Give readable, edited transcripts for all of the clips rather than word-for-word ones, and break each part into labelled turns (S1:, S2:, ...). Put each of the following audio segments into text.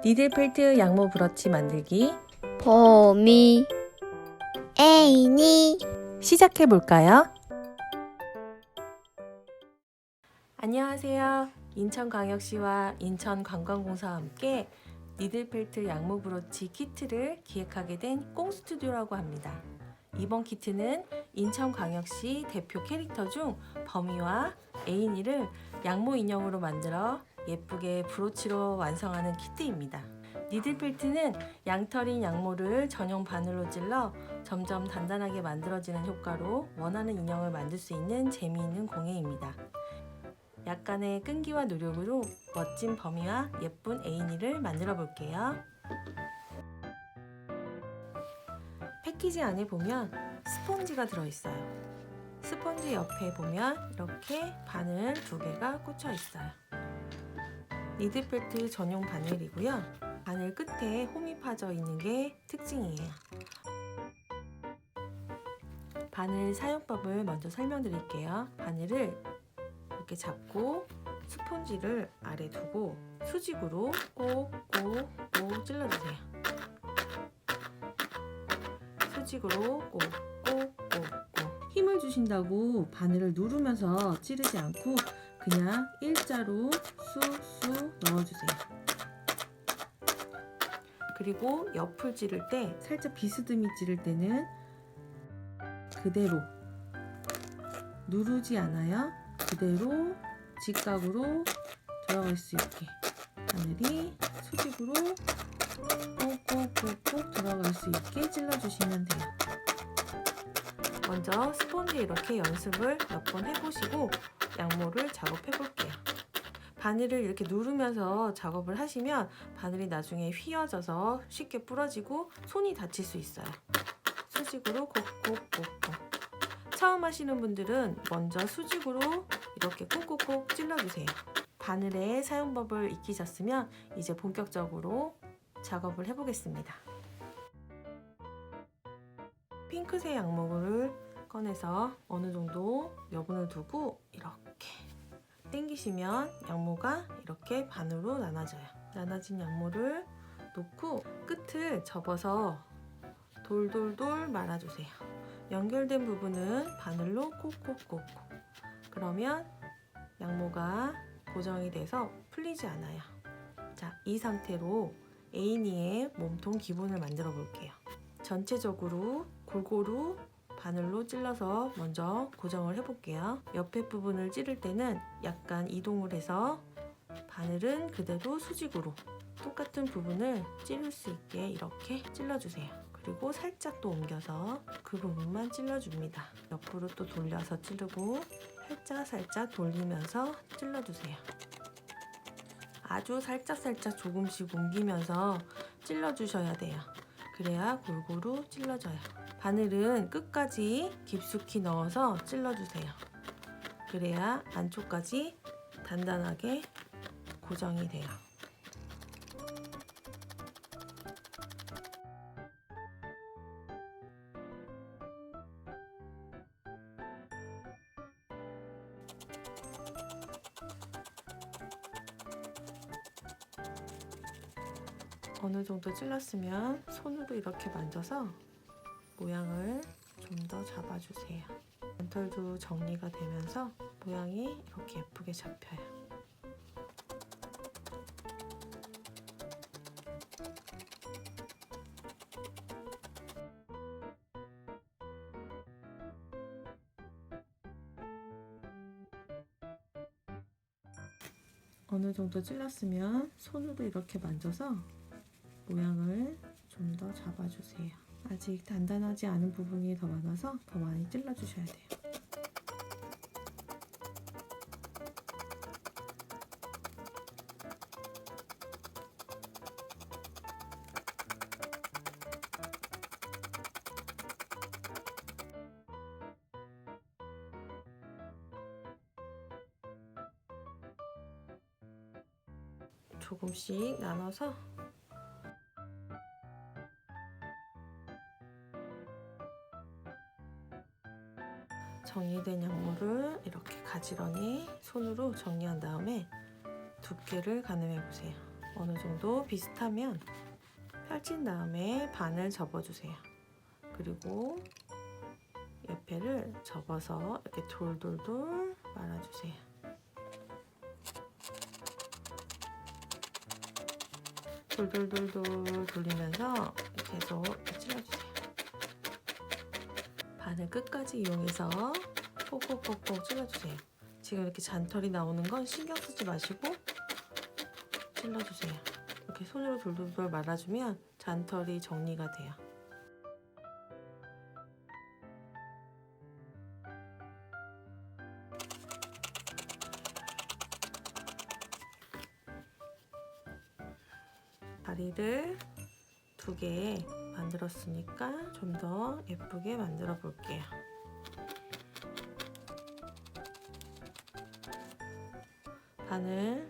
S1: 니들펠트 양모 브러치 만들기
S2: 봄이 애인이
S1: 시작해 볼까요? 안녕하세요. 인천광역시와 인천관광공사와 함께 니들펠트 양모 브러치 키트를 기획하게 된 꽁스튜디오라고 합니다. 이번 키트는 인천광역시 대표 캐릭터 중 범이와 애인이를 양모 인형으로 만들어 예쁘게 브로치로 완성하는 키트입니다. 니들펠트는 양털인 양모를 전용 바늘로 찔러 점점 단단하게 만들어지는 효과로 원하는 인형을 만들 수 있는 재미있는 공예입니다. 약간의 끈기와 노력으로 멋진 범이와 예쁜 애인이를 만들어 볼게요. 패키지 안에 보면 스펀지가 들어있어요. 스펀지 옆에 보면 이렇게 바늘 2개가 꽂혀 있어요. 니들펠트 전용 바늘이고요. 바늘 끝에 홈이 파져 있는 게 특징이에요. 바늘 사용법을 먼저 설명드릴게요. 바늘을 이렇게 잡고 스펀지를 아래 두고 수직으로 꼭꼭꼭 찔러주세요. 수직으로 꼭꼭꼭꼭 힘을 주신다고 바늘을 누르면서 찌르지 않고 그냥 일자로 쑥쑥 넣어주세요. 그리고 옆을 찌를 때 살짝 비스듬히 찌를 때는 그대로 누르지 않아요. 그대로 직각으로 들어갈 수 있게 바늘이 수직으로 꼭꼭꼭꼭 들어갈 수 있게 찔러주시면 돼요. 먼저 스펀지 이렇게 연습을 몇 번 해보시고 양모를 작업해 볼게요. 바늘을 이렇게 누르면서 작업을 하시면 바늘이 나중에 휘어져서 쉽게 부러지고 손이 다칠 수 있어요. 수직으로 꼭꼭꼭꼭. 처음 하시는 분들은 먼저 수직으로 이렇게 꾹꾹꾹 찔러주세요. 바늘의 사용법을 익히셨으면 이제 본격적으로 작업을 해보겠습니다. 핑크색 양모를 꺼내서 어느 정도 여분을 두고 이렇게 당기시면 양모가 이렇게 반으로 나눠져요. 나눠진 양모를 놓고 끝을 접어서 돌돌돌 말아주세요. 연결된 부분은 바늘로 콕콕콕콕. 그러면 양모가 고정이 돼서 풀리지 않아요. 자, 이 상태로 애인이의 몸통 기본을 만들어 볼게요. 전체적으로 골고루 바늘로 찔러서 먼저 고정을 해볼게요. 옆에 부분을 찌를 때는 약간 이동을 해서 바늘은 그대로 수직으로 똑같은 부분을 찌를 수 있게 이렇게 찔러주세요. 그리고 살짝 또 옮겨서 그 부분만 찔러줍니다. 옆으로 또 돌려서 찌르고 살짝 돌리면서 찔러주세요. 아주 살짝 조금씩 옮기면서 찔러주셔야 돼요. 그래야 골고루 찔러져요. 바늘은 끝까지 깊숙이 넣어서 찔러주세요. 그래야 안쪽까지 단단하게 고정이 돼요. 어느 정도 찔렀으면 손으로 이렇게 만져서 모양을 좀 더 잡아주세요. 연털도 정리가 되면서 모양이 이렇게 예쁘게 잡혀요. 어느 정도 찔렀으면 손으로 이렇게 만져서 모양을 좀 더 잡아주세요. 아직 단단하지 않은 부분이 더 많아서 더 많이 찔러주셔야 돼요. 조금씩 나눠서 정리된 양모를 이렇게 가지런히 손으로 정리한 다음에 두께를 가늠해 보세요. 어느 정도 비슷하면 펼친 다음에 반을 접어주세요. 그리고 옆에를 접어서 이렇게 돌돌돌 말아주세요. 돌돌돌돌 돌리면서 계속 찔러주세요. 반을 끝까지 이용해서 콕콕콕콕 찔러주세요. 지금 이렇게 잔털이 나오는 건 신경 쓰지 마시고 찔러주세요. 이렇게 손으로 돌돌돌 말아주면 잔털이 정리가 돼요. 다리를 2개 만들었으니까 좀 더 예쁘게 만들어 볼게요. 바늘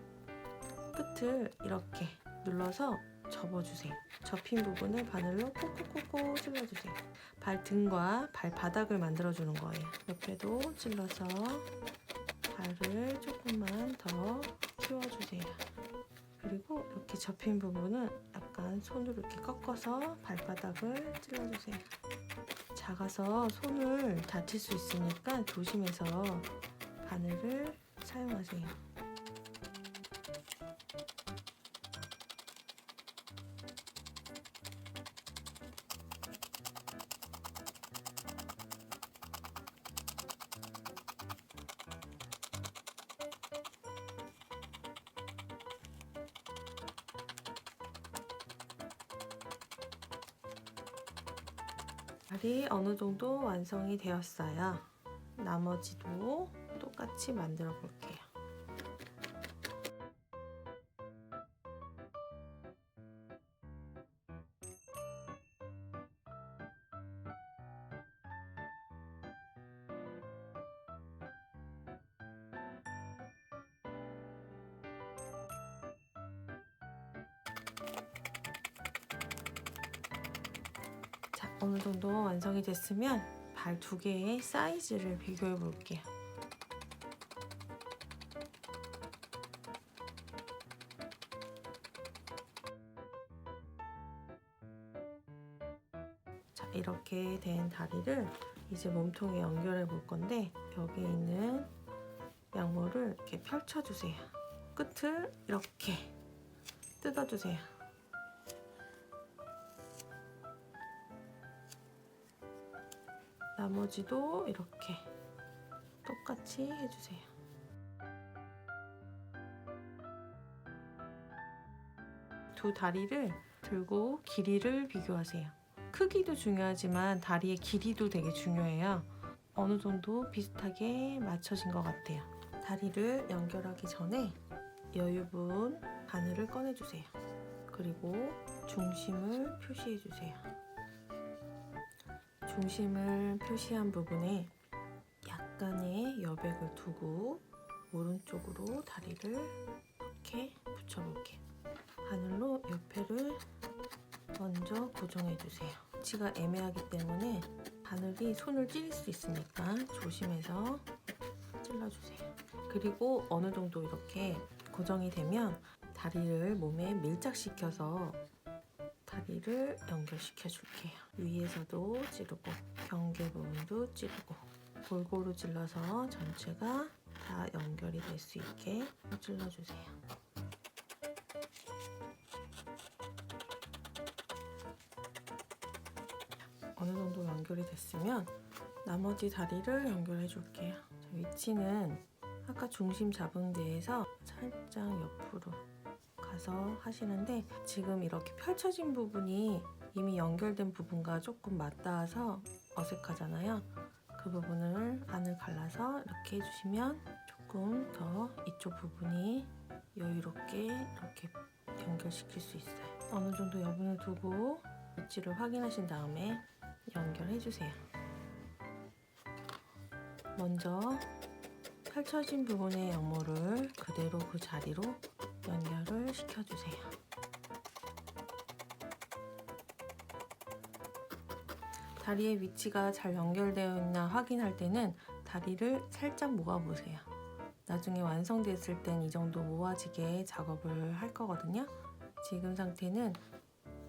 S1: 끝을 이렇게 눌러서 접어주세요. 접힌 부분을 바늘로 콕콕콕콕 찔러주세요. 발등과 발바닥을 만들어주는 거예요. 옆에도 찔러서 발을 조금만 더 키워주세요. 그리고 이렇게 접힌 부분은 약간 손으로 이렇게 꺾어서 발바닥을 찔러주세요. 작아서 손을 다칠 수 있으니까 조심해서 바늘을 사용하세요. 발이 어느 정도 완성이 되었어요. 나머지도 똑같이 만들어 볼게요. 자, 어느 정도 완성이 됐으면 발 2개의 사이즈를 비교해 볼게요. 자, 이렇게 된 다리를 이제 몸통에 연결해 볼 건데 여기 있는 양모를 이렇게 펼쳐주세요. 끝을 이렇게 뜯어주세요. 나머지도 이렇게 똑같이 해주세요. 두 다리를 들고 길이를 비교하세요. 크기도 중요하지만 다리의 길이도 되게 중요해요. 어느 정도 비슷하게 맞춰진 것 같아요. 다리를 연결하기 전에 여유분 바늘을 꺼내주세요. 그리고 중심을 표시해주세요. 중심을 표시한 부분에 약간의 여백을 두고 오른쪽으로 다리를 이렇게 붙여볼게요. 바늘로 옆에를 먼저 고정해주세요. 위치가 애매하기 때문에 바늘이 손을 찌를 수 있으니까 조심해서 찔러주세요. 그리고 어느 정도 이렇게 고정이 되면 다리를 몸에 밀착시켜서 다리를 연결시켜 줄게요. 위에서도 찌르고 경계 부분도 찌르고 골고루 찔러서 전체가 다 연결이 될 수 있게 찔러주세요. 어느 정도 연결이 됐으면 나머지 다리를 연결해 줄게요. 위치는 아까 중심 잡은 데에서 살짝 옆으로 가서 하시는데 지금 이렇게 펼쳐진 부분이 이미 연결된 부분과 조금 맞닿아서 어색하잖아요. 그 부분을 안을 갈라서 이렇게 해주시면 조금 더 이쪽 부분이 여유롭게 이렇게 연결시킬 수 있어요. 어느 정도 여분을 두고 위치를 확인하신 다음에 연결해주세요. 먼저 펼쳐진 부분의 양모를 그대로 그 자리로 연결을 시켜주세요. 다리의 위치가 잘 연결되어 있나 확인할 때는 다리를 살짝 모아보세요. 나중에 완성됐을 땐 이 정도 모아지게 작업을 할 거거든요. 지금 상태는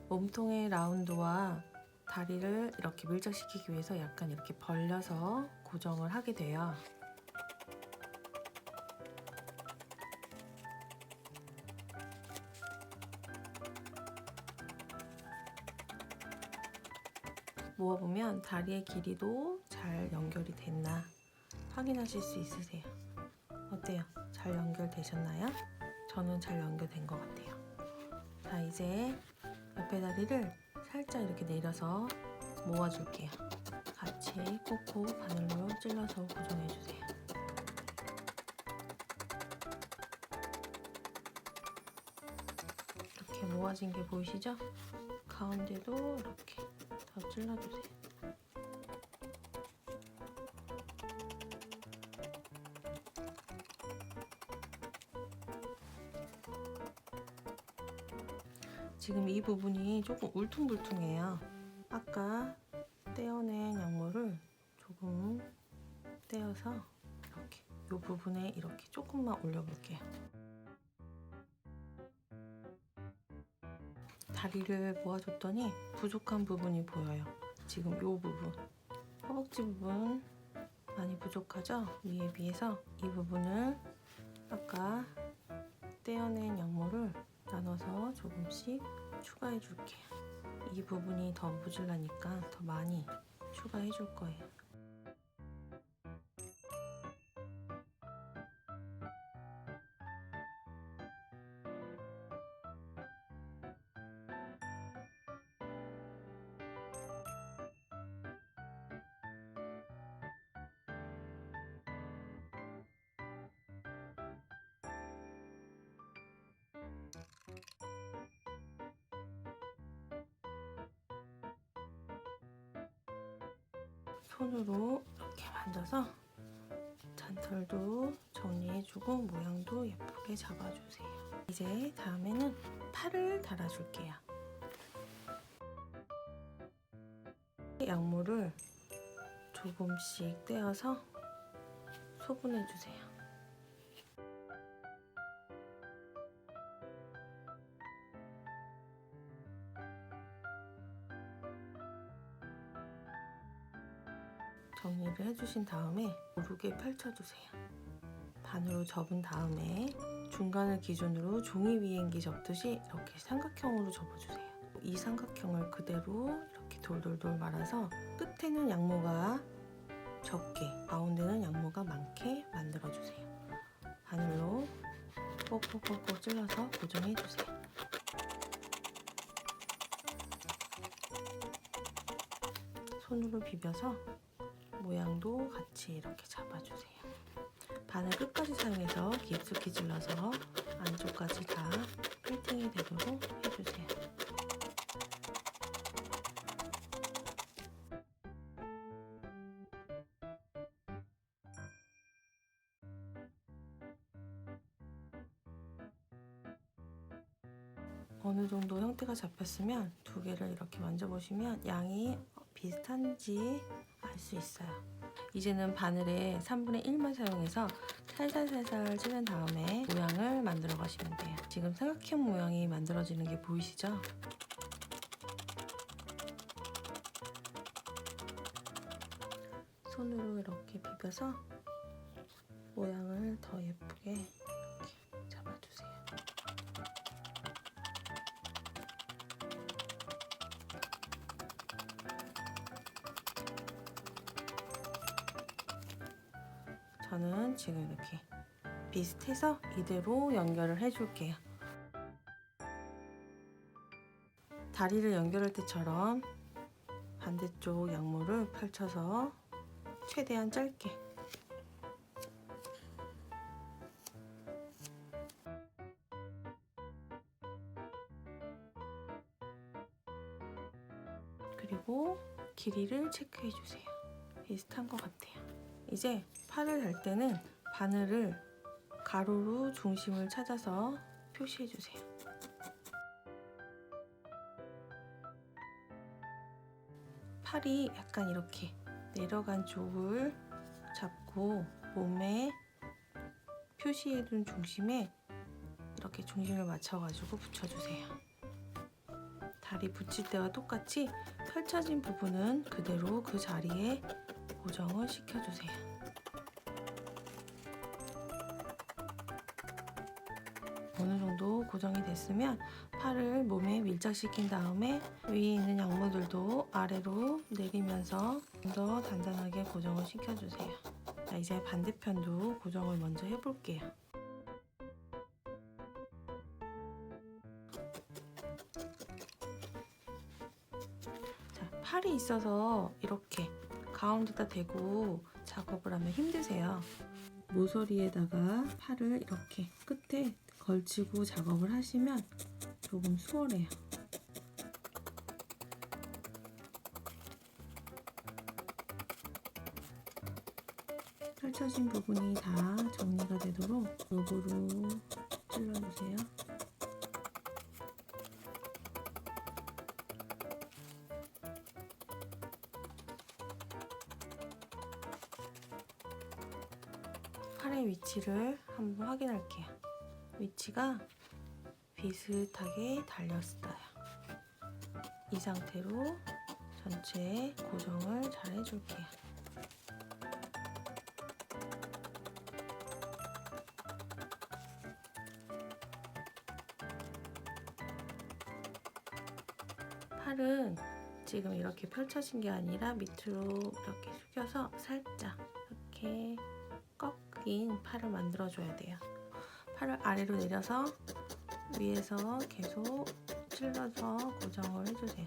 S1: 몸통의 라운드와 다리를 이렇게 밀착시키기 위해서 약간 이렇게 벌려서 고정을 하게 돼요. 모아보면 다리의 길이도 잘 연결이 됐나 확인하실 수 있으세요. 어때요? 잘 연결되셨나요? 저는 잘 연결된 것 같아요. 자, 이제 옆에 다리를 살짝 이렇게 내려서 모아줄게요. 같이 꽂고 바늘로 찔러서 고정해주세요. 이렇게 모아진 게 보이시죠? 가운데도 이렇게 더 찔러주세요. 지금 이 부분이 조금 울퉁불퉁해요. 아까 떼어낸 양모를 조금 떼어서 이렇게 이 부분에 이렇게 조금만 올려볼게요. 다리를 모아줬더니 부족한 부분이 보여요. 지금 이 부분, 허벅지 부분 많이 부족하죠? 위에 비해서 이 부분을 아까 떼어낸 양모를 나눠서 조금씩 추가해 줄게요. 이 부분이 더 모질라니까 더 많이 추가해 줄 거예요. 손으로 이렇게 만져서 잔털도 정리해주고 모양도 예쁘게 잡아주세요. 이제 다음에는 팔을 달아줄게요. 양모를 조금씩 떼어서 소분해주세요. 정리를 해주신 다음에 고르게 펼쳐주세요. 반으로 접은 다음에 중간을 기준으로 종이 비행기 접듯이 이렇게 삼각형으로 접어주세요. 이 삼각형을 그대로 이렇게 돌돌돌 말아서 끝에는 양모가 적게, 가운데는 양모가 많게 만들어주세요. 바늘로 꼭꼭꼭꼭 찔러서 고정해주세요. 손으로 비벼서 모양도 같이 이렇게 잡아주세요. 바늘 끝까지 사용해서 깊숙이 찔러서 안쪽까지 다 필팅이 되도록 해주세요. 어느 정도 형태가 잡혔으면 두 개를 이렇게 만져보시면 양이 비슷한지 알 수 있어요. 이제는 바늘의 3분의 1만 사용해서 살살살살 찌른 다음에 모양을 만들어 가시면 돼요. 지금 삼각형 모양이 만들어지는 게 보이시죠? 손으로 이렇게 비벼서 모양을 더 예쁘게 이렇게 잡아주세요. 저는 지금 이렇게 비슷해서 이대로 연결을 해줄게요. 다리를 연결할 때처럼 반대쪽 양모를 펼쳐서 최대한 짧게 그리고 길이를 체크해 주세요. 비슷한 것 같아요. 이제 팔을 달 때는 바늘을 가로로 중심을 찾아서 표시해 주세요. 팔이 약간 이렇게 내려간 쪽을 잡고 몸에 표시해둔 중심에 이렇게 이렇게 중심을 맞춰가지고 붙여주세요. 다리 붙일 때와 똑같이 펼쳐진 부분은 그대로 그 자리에 고정을 시켜주세요. 어느 정도 고정이 됐으면 팔을 몸에 밀착시킨 다음에 위에 있는 약물들도 아래로 내리면서 좀 더 단단하게 고정을 시켜주세요. 자, 이제 반대편도 고정을 먼저 해볼게요. 자, 팔이 있어서 이렇게 가운데다 대고 작업을 하면 힘드세요. 모서리에다가 팔을 이렇게 끝에 걸치고 작업을 하시면 조금 수월해요. 펼쳐진 부분이 다 정리가 되도록 골고루 찔러주세요. 팔의 위치를 한번 확인할게요. 위치가 비슷하게 달렸어요. 이 상태로 전체 고정을 잘 해줄게요. 팔은 지금 이렇게 펼쳐진 게 아니라 밑으로 이렇게 숙여서 살짝 이렇게 꺾인 팔을 만들어줘야 돼요. 팔을 아래로 내려서 위에서 계속 찔러서 고정을 해주세요.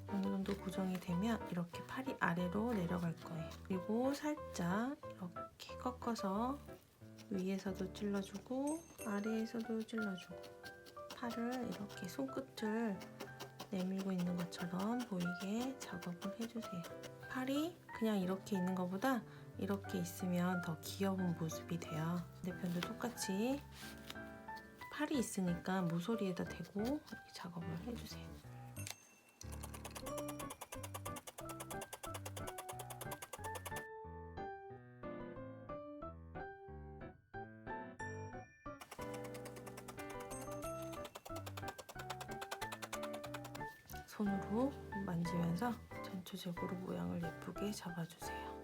S1: 어느 정도 고정이 되면 이렇게 팔이 아래로 내려갈 거예요. 그리고 살짝 이렇게 꺾어서 위에서도 찔러주고 아래에서도 찔러주고 팔을 이렇게 손끝을 내밀고 있는 것처럼 보이게 작업을 해주세요. 팔이 그냥 이렇게 있는 것보다 이렇게 있으면 더 귀여운 모습이 돼요. 반대편도 똑같이 팔이 있으니까 모서리에다 대고 이렇게 작업을 해주세요. 손으로 만지면서 전체적으로 모양을 예쁘게 잡아주세요.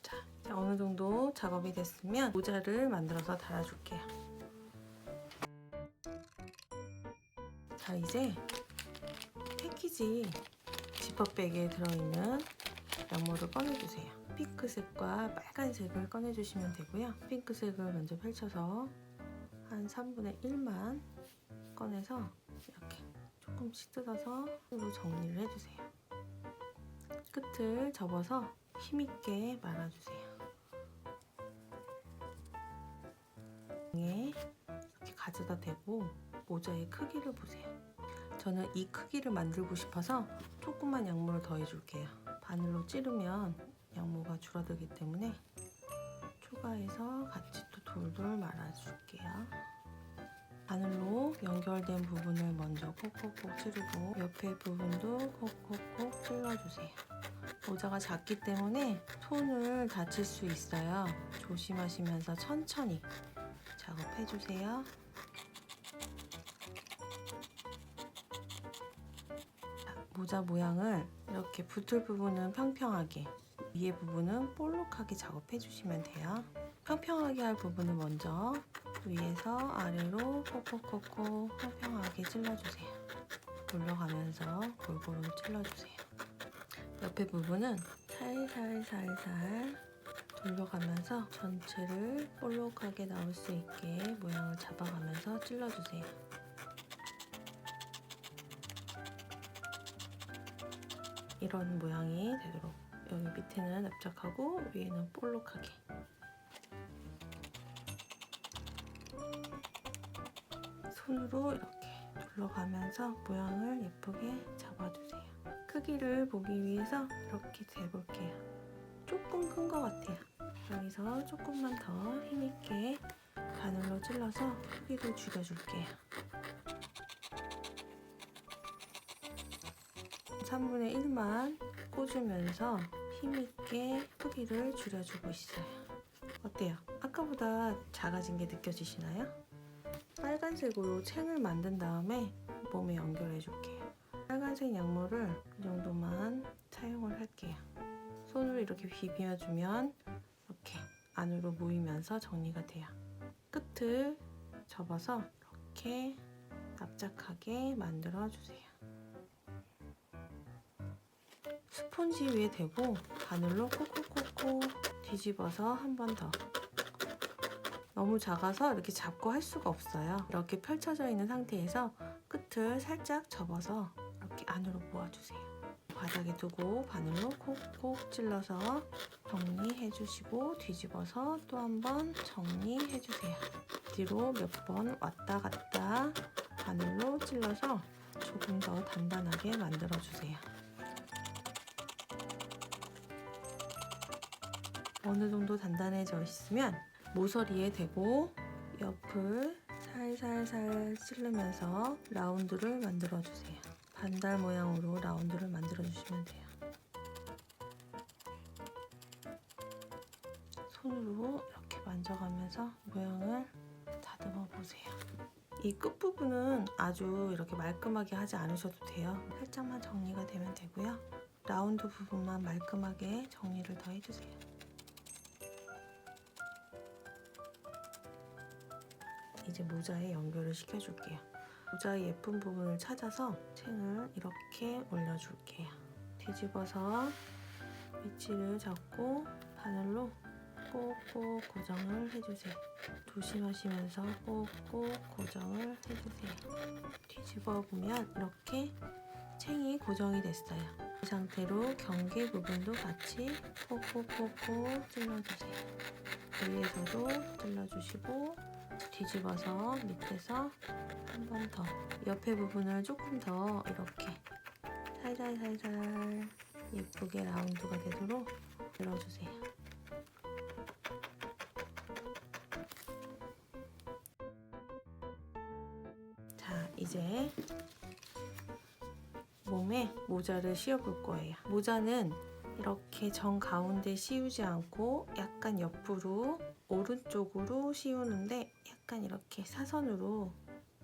S1: 자, 어느 정도 작업이 됐으면 모자를 만들어서 달아줄게요. 자, 이제 패키지 지퍼백에 들어있는 양모를 꺼내주세요. 핑크색과 빨간색을 꺼내주시면 되고요. 핑크색을 먼저 펼쳐서 한 3분의 1만 꺼내서 이렇게 조금씩 뜯어서 으로 정리를 해주세요. 끝을 접어서 힘있게 말아주세요. 이렇게 가져다 대고 모자의 크기를 보세요. 저는 이 크기를 만들고 싶어서 조금만 양모를 더해줄게요. 바늘로 찌르면 양모가 줄어들기 때문에 추가해서 같이 또 돌돌 말아줄게요. 바늘로 연결된 부분을 먼저 콕콕콕 찌르고 옆에 부분도 콕콕콕 찔러주세요. 모자가 작기 때문에 손을 다칠 수 있어요. 조심하시면서 천천히 작업해주세요. 모자 모양을 이렇게 붙을 부분은 평평하게, 위에 부분은 볼록하게 작업해 주시면 돼요. 평평하게 할 부분은 먼저 위에서 아래로 콕콕콕콕 평평하게 찔러주세요. 돌려가면서 골고루 찔러주세요. 옆에 부분은 살살살살 돌려가면서 전체를 볼록하게 나올 수 있게 모양을 잡아가면서 찔러주세요. 이런 모양이 되도록 여기 밑에는 납작하고 위에는 볼록하게. 손으로 이렇게 둘러가면서 모양을 예쁘게 잡아주세요. 크기를 보기 위해서 이렇게 재볼게요. 조금 큰 것 같아요. 여기서 조금만 더 힘있게 바늘로 찔러서 크기를 줄여줄게요. 3분의 1만 꽂으면서 힘있게 크기를 줄여주고 있어요. 어때요? 아까보다 작아진 게 느껴지시나요? 빨간색으로 챙을 만든 다음에 몸에 연결해 줄게요. 빨간색 양모를 이 정도만 사용을 할게요. 손으로 이렇게 비벼주면 이렇게 안으로 모이면서 정리가 돼요. 끝을 접어서 이렇게 납작하게 만들어 주세요. 스폰지 위에 대고 바늘로 콕콕콕콕 뒤집어서 한 번 더. 너무 작아서 이렇게 잡고 할 수가 없어요. 이렇게 펼쳐져 있는 상태에서 끝을 살짝 접어서 이렇게 안으로 모아주세요. 바닥에 두고 바늘로 콕콕 찔러서 정리해주시고 뒤집어서 또 한 번 정리해주세요. 뒤로 몇 번 왔다 갔다 바늘로 찔러서 조금 더 단단하게 만들어주세요. 어느 정도 단단해져 있으면 모서리에 대고 옆을 살살살 찌르면서 라운드를 만들어주세요. 반달 모양으로 라운드를 만들어주시면 돼요. 손으로 이렇게 만져가면서 모양을 다듬어 보세요. 이 끝부분은 아주 이렇게 말끔하게 하지 않으셔도 돼요. 살짝만 정리가 되면 되고요. 라운드 부분만 말끔하게 정리를 더 해주세요. 이제 모자에 연결을 시켜줄게요. 모자의 예쁜 부분을 찾아서 챙을 이렇게 올려줄게요. 뒤집어서 위치를 잡고 바늘로 꼭꼭 고정을 해주세요. 조심하시면서 꼭꼭 고정을 해주세요. 뒤집어 보면 이렇게 챙이 고정이 됐어요. 이 상태로 경계 부분도 같이 꼭꼭꼭꼭 찔러주세요. 위에서도 찔러주시고 뒤집어서 밑에서 한 번 더 옆에 부분을 조금 더 이렇게 살살살살 예쁘게 라운드가 되도록 눌러주세요. 자, 이제 몸에 모자를 씌워볼 거예요. 모자는 이렇게 정 가운데 씌우지 않고 약간 옆으로 오른쪽으로 씌우는데 약간 이렇게 사선으로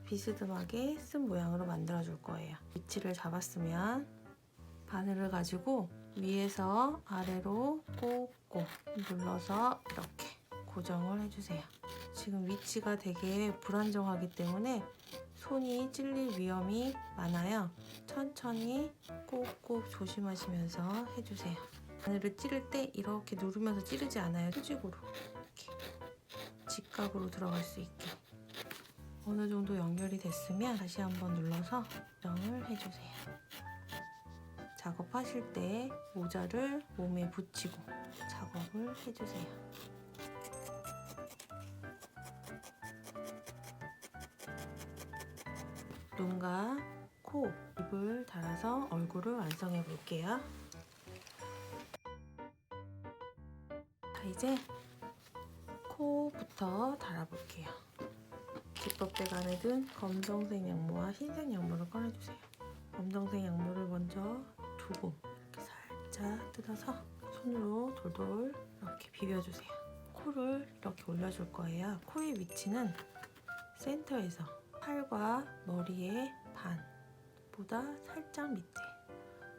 S1: 비스듬하게 쓴 모양으로 만들어 줄 거예요. 위치를 잡았으면 바늘을 가지고 위에서 아래로 꼭꼭 눌러서 이렇게 고정을 해주세요. 지금 위치가 되게 불안정하기 때문에 손이 찔릴 위험이 많아요. 천천히 꼭꼭 조심하시면서 해주세요. 바늘을 찌를 때 이렇게 누르면서 찌르지 않아요. 수직으로 이렇게 직각으로 들어갈 수 있게. 어느 정도 연결이 됐으면 다시 한번 눌러서 고정을 해주세요. 작업하실 때 모자를 몸에 붙이고 작업을 해주세요. 눈과 코, 입을 달아서 얼굴을 완성해 볼게요. 자, 이제 코부터 달아볼게요. 지퍼백 안에 든 검정색 양모와 흰색 양모를 꺼내주세요. 검정색 양모를 먼저 두고 이렇게 살짝 뜯어서 손으로 돌돌 이렇게 비벼주세요. 코를 이렇게 올려줄 거예요. 코의 위치는 센터에서 팔과 머리의 반보다 살짝 밑에,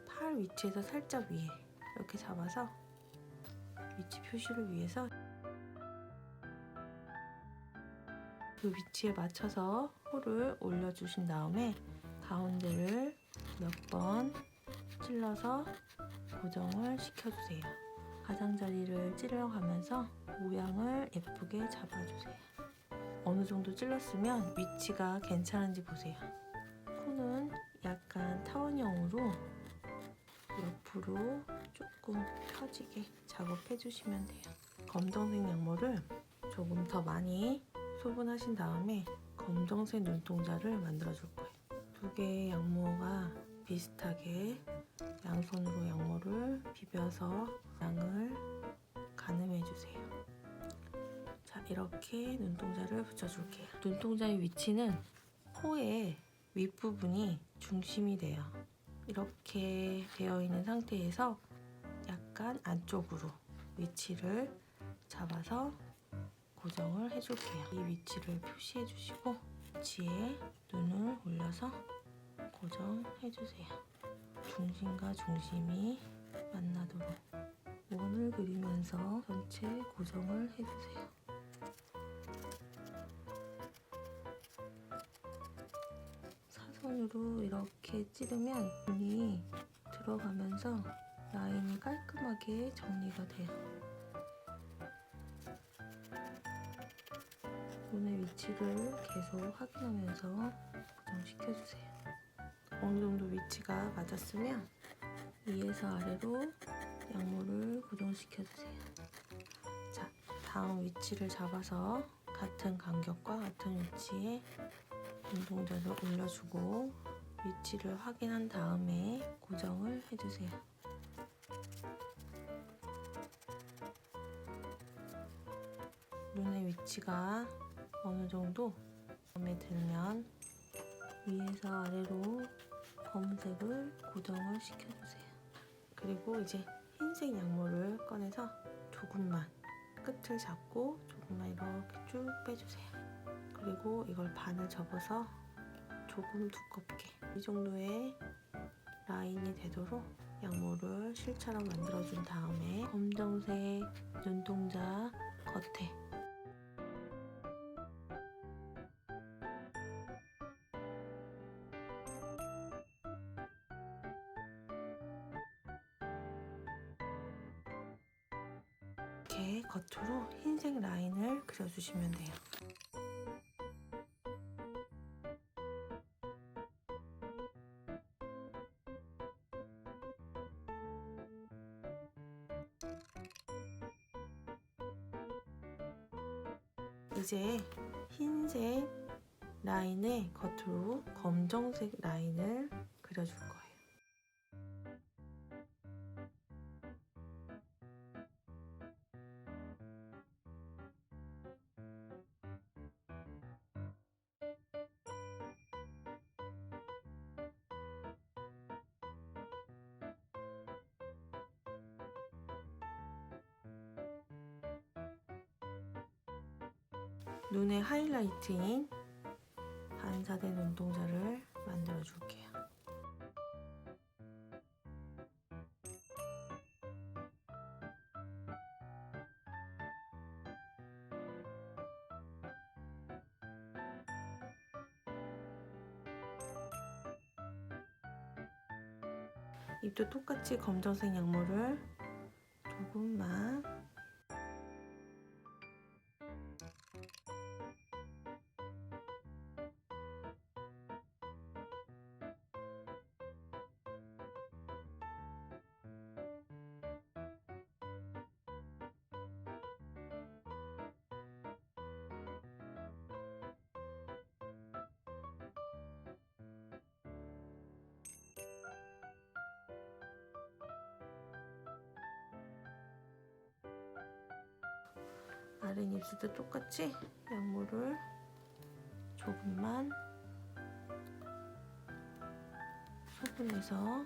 S1: 팔 위치에서 살짝 위에 이렇게 잡아서 위치 표시를 위해서 그 위치에 맞춰서 코를 올려주신 다음에 가운데를 몇 번 찔러서 고정을 시켜주세요. 가장자리를 찔러가면서 모양을 예쁘게 잡아주세요. 어느 정도 찔렀으면 위치가 괜찮은지 보세요. 코는 약간 타원형으로 옆으로 조금 펴지게 작업해주시면 돼요. 검정색 양모를 조금 더 많이 소분하신 다음에 검정색 눈동자를 만들어 줄 거예요. 두 개의 양모가 비슷하게 양손으로 양모를 비벼서 양을 가늠해 주세요. 자, 이렇게 눈동자를 붙여줄게요. 눈동자의 위치는 코의 윗부분이 중심이 돼요. 이렇게 되어 있는 상태에서 약간 안쪽으로 위치를 잡아서 고정을 해줄게요. 이 위치를 표시해 주시고 위치에 눈을 올려서 고정해주세요. 중심과 중심이 만나도록 원을 그리면서 전체 고정을 해주세요. 사선으로 이렇게 찌르면 눈이 들어가면서 라인이 깔끔하게 정리가 돼요. 눈의 위치를 계속 확인하면서 고정시켜주세요. 어느 정도 위치가 맞았으면 위에서 아래로 약물을 고정시켜주세요. 자, 다음 위치를 잡아서 같은 간격과 같은 위치에 눈동자를 올려주고 위치를 확인한 다음에 고정을 해주세요. 눈의 위치가 어느 정도 마음에 들면 위에서 아래로 검은색을 고정을 시켜주세요. 그리고 이제 흰색 약물을 꺼내서 조금만 끝을 잡고 조금만 이렇게 쭉 빼주세요. 그리고 이걸 반을 접어서 조금 두껍게 이 정도의 라인이 되도록 약물을 실처럼 만들어준 다음에 검정색 눈동자 겉에 이렇게 겉으로 흰색 라인을 그려주시면 돼요. 이제 흰색 라인에 겉으로 검정색 라인을 그려줄 거예요. 눈의 하이라이트인 반사된 눈동자를 만들어 줄게요. 입도 똑같이 검정색 약물을 조금만 아랫입술도 똑같이 약물을 조금만 소분해서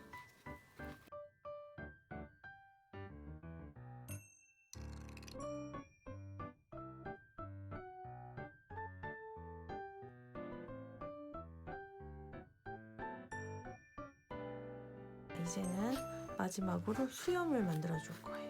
S1: 이제는 마지막으로 수염을 만들어 줄 거예요.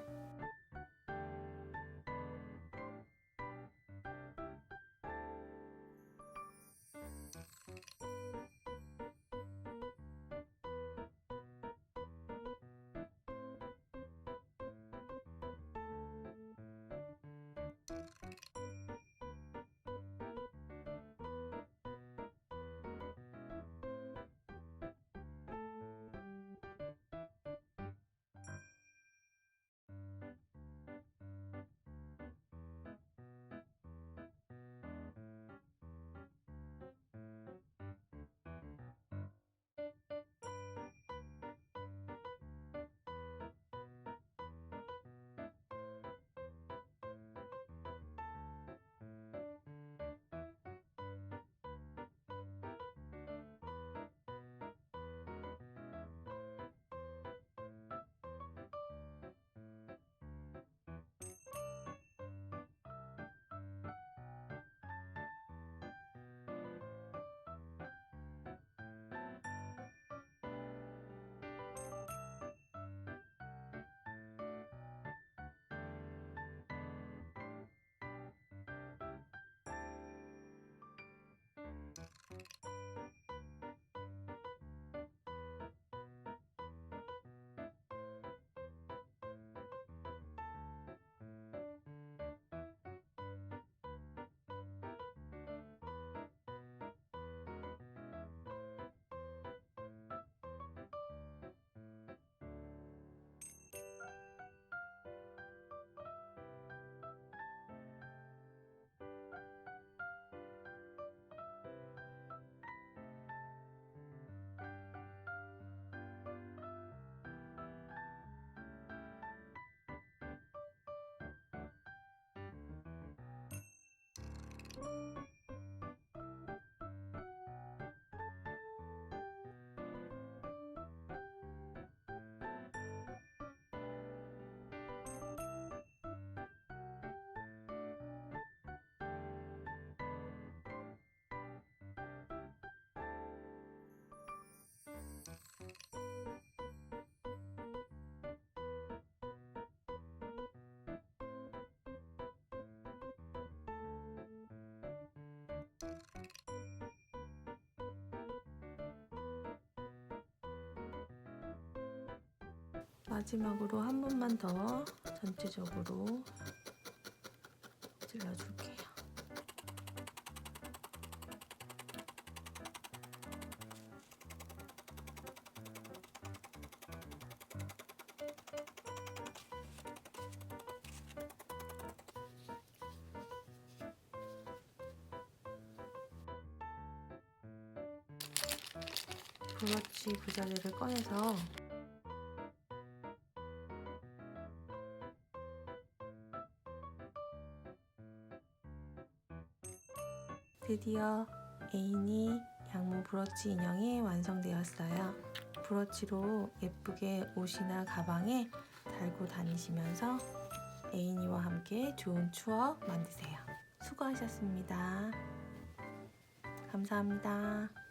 S1: 마지막으로 한 번만 더 전체적으로 찔러줄게요. 브러쉬 부자재를 꺼내서 드디어 에이니 양모 브러쉬 인형이 완성되었어요. 브러쉬로 예쁘게 옷이나 가방에 달고 다니시면서 에이니와 함께 좋은 추억 만드세요. 수고하셨습니다. 감사합니다.